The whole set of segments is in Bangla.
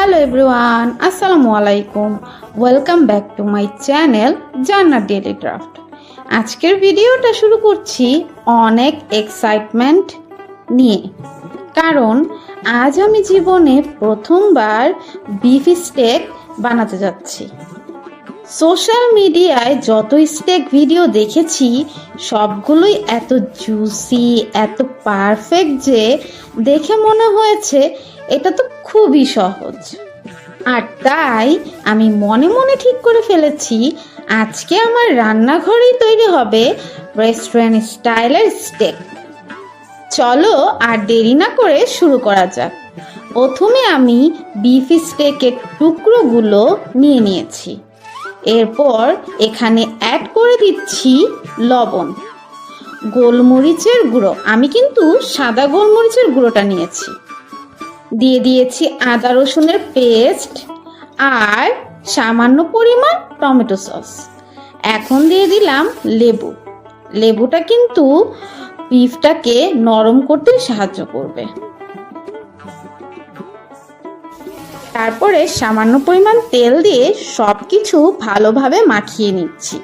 হ্যালো এভরিওয়ান, আসসালামু আলাইকুম। Welcome back to my channel জান্নাত ডেইলি ক্রাফট। আজকের ভিডিওটা শুরু করছি অনেক এক্সাইটমেন্ট নিয়ে, কারণ আজ আমি জীবনে প্রথমবার বিফ স্টেক বানাতে যাচ্ছি। সোশ্যাল মিডিয়ায় যত স্টেক ভিডিও দেখেছি সবগুলোই এত জুসি, এত পারফেক্ট যে দেখে মনে হয়েছে এটা তো খুবই সহজ। আর তাই আমি মনে মনে ঠিক করে ফেলেছি আজকে আমার রান্নাঘরেই তৈরি হবে রেস্টুরেন্ট স্টাইলের স্টেক। চলো আর দেরি না করে শুরু করা যাক। প্রথমে আমি বিফ স্টেকের টুকরোগুলো নিয়ে নিয়েছি। এরপর এখানে অ্যাড করে দিচ্ছি লবণ, গোলমরিচের গুঁড়ো, আমি কিন্তু সাদা গোলমরিচের গুঁড়োটা নিয়েছি, দিয়ে দিয়েছি আদা রসুনের পেস্ট আর সামান্য পরিমাণ টমেটো সস। এখন দিয়ে দিলাম লেবু। লেবুটা কিন্তু বিফটাকে নরম করতে সাহায্য করবে। তারপরে সামান্য পরিমাণ তেল দিয়ে সবকিছু ভালোভাবে মাখিয়ে নিচ্ছি।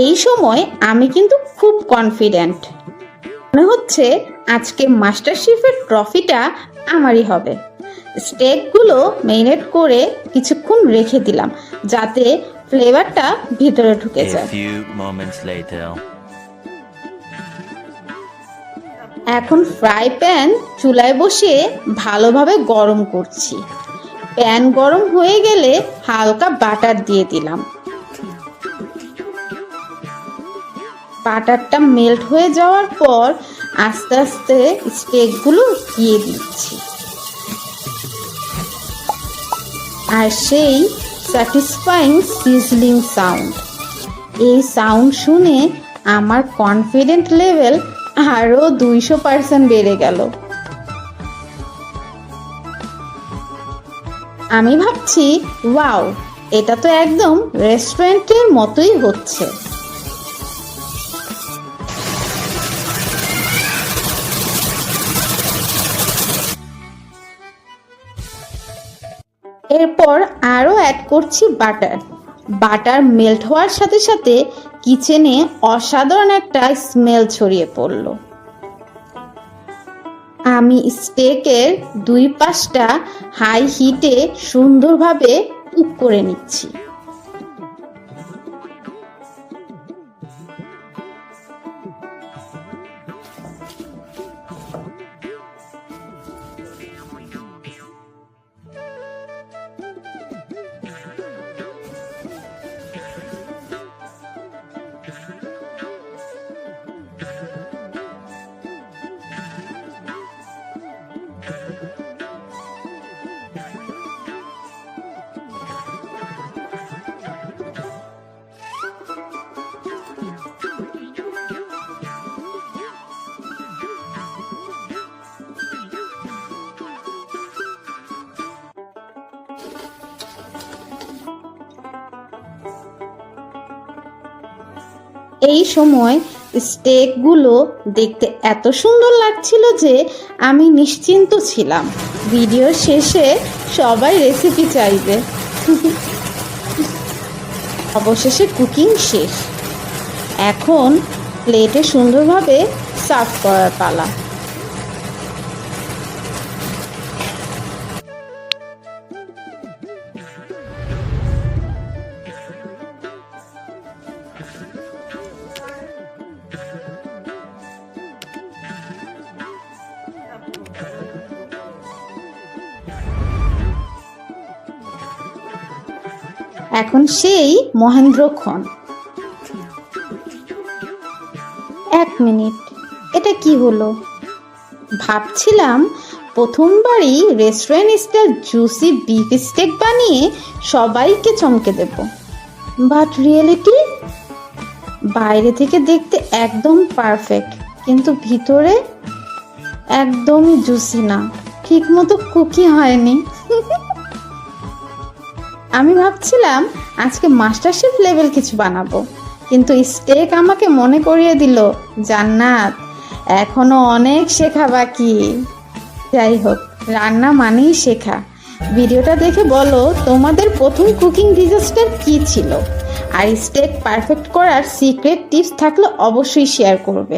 এই সময় আমি কিন্তু খুব কনফিডেন্ট, মনে হচ্ছে আজকে মাস্টার শেফের ট্রফিটা আমারই হবে। স্টেকগুলো মেরিনেট করে কিছুক্ষণ রেখে দিলাম যাতে ফ্লেভারটা ভিতরে ঢুকে যায়। এখন ফ্রাই প্যান চুলায় বসিয়ে ভালোভাবে গরম করছি। প্যান গরম হয়ে গেলে হালকা বাটার দিয়ে দিলাম। বাটারটা মেল্ট হয়ে যাওয়ার পর আস্তে আস্তে স্টেকগুলো দিয়ে দিচ্ছি। আর সেই স্যাটিসফাইং সিজলিং সাউন্ড, এই সাউন্ড শুনে আমার কনফিডেন্ট লেভেল আরও 200% বেড়ে গেল। আমি ভাবছি ওয়াও, এটা তো একদম রেস্টুরেন্টের মতোই হচ্ছে। এরপর আরও অ্যাড করছি বাটার। বাটার মেল্ট হওয়ার সাথে সাথে কিচেনে অসাধারণ একটা স্মেল ছড়িয়ে পড়ল। আমি স্টেকের দুই পাশটা হাই হিটে সুন্দরভাবে কুক করে নিচ্ছি। এই সময় স্টেকগুলো দেখতে এত সুন্দর লাগছিল যে আমি নিশ্চিন্ত ছিলাম ভিডিওর শেষে সবাই রেসিপি চাইবে। অবশেষে কুকিং শেষ, এখন প্লেটে সুন্দরভাবে সার্ভ করার পালা। এখন সেই মহেন্দ্রক্ষণ। 1 মিনিট, এটা কি হলো? ভাবছিলাম প্রথমবারই restaurant style juicy beef steak বানিয়ে সবাইকে চমকে দেব, বাট রিয়েলিটি বাইরে থেকে দেখতে একদম পারফেক্ট, কিন্তু ভিতরে একদমই জুসি না, ঠিক মতো কুকি হয়নি। আমি ভাবছিলাম আজকে মাস্টার শেফ লেভেল কিছু বানাবো, কিন্তু স্টেক আমাকে মনে করিয়ে দিল জান্নাত এখনো অনেক শেখা বাকি। যাই হোক, রান্না মানেই শেখা। ভিডিওটা দেখে বলো তোমাদের প্রথম কুকিং ডিজাস্টার কী ছিল, আর স্টেক পারফেক্ট করার সিক্রেট টিপস থাকলে অবশ্যই শেয়ার করবে।